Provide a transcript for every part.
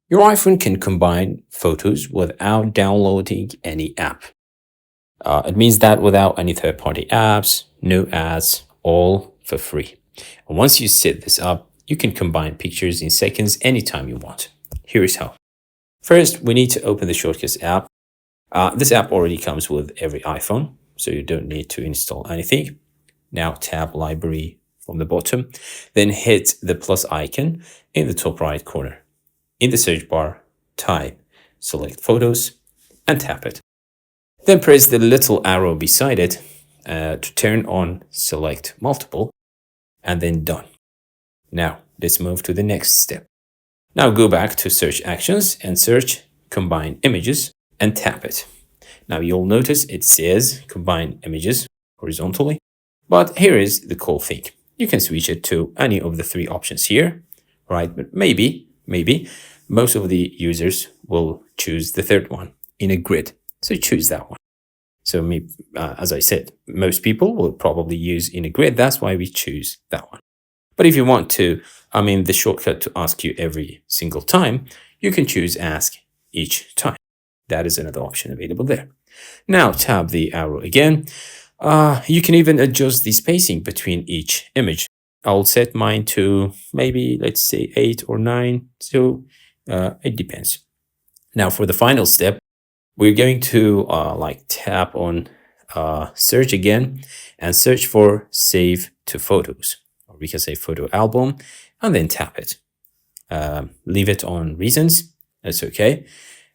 Your iPhone can combine photos without downloading any app. It means that without any third-party apps, no ads, all for free. And once you set this up, you can combine pictures in seconds anytime you want. Here's how. First, we need to open the Shortcuts app. This app already comes with every iPhone, so you don't need to install anything. Now tap Library from the bottom, then hit the plus icon in the top right corner. In the search bar, type Select Photos and tap it. Then press the little arrow beside it to turn on Select Multiple, and then Done. Now, let's move to the next step. Now go back to Search Actions and search Combine Images and tap it. Now you'll notice it says Combine Images horizontally, but here is the cool thing. You can switch it to any of the three options here, right? But maybe most of the users will choose the third one in a grid. So choose that one. So as I said, most people will probably use in a grid. That's why we choose that one. But if you want to, the shortcut to ask you every single time, you can choose Ask Each Time. That is another option available there. Now tap the arrow again. You can even adjust the spacing between each image. I'll set mine to maybe, let's say 8 or 9. So it depends. Now for the final step, we're going to tap on search again and search for Save to Photos, or we can say Photo Album, and then tap it. Leave it on Recents. That's okay.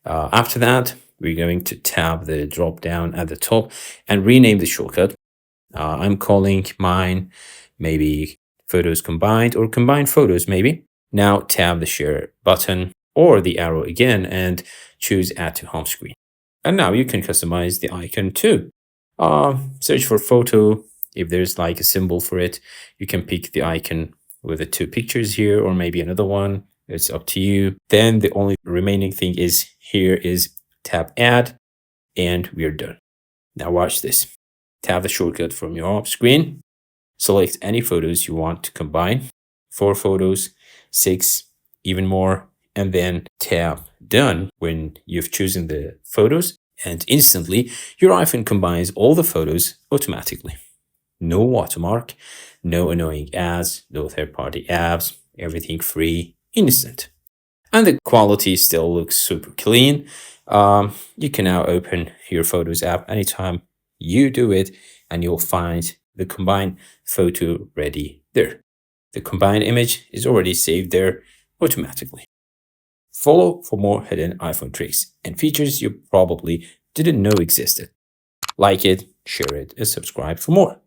After that, we're going to tap the drop down at the top and rename the shortcut. I'm calling mine maybe Photos Combined or Combined Photos maybe. Now tap the Share button or the arrow again and choose Add to Home Screen. And now you can customize the icon too. Search for photo. If there's like a symbol for it, you can pick the icon with the two pictures here or maybe another one. It's up to you. Then the only remaining thing is tap Add, and we're done. Now watch this. Tap the shortcut from your home screen. Select any photos you want to combine. 4 photos, 6, even more, and then tap Done when you've chosen the photos, and instantly your iPhone combines all the photos automatically. No watermark, no annoying ads, no third-party apps, everything free, instant. And the quality still looks super clean. You can now open your Photos app anytime you do it, and you'll find the combined photo ready there. The combined image is already saved there automatically. Follow for more hidden iPhone tricks and features you probably didn't know existed. Like it, share it, and subscribe for more.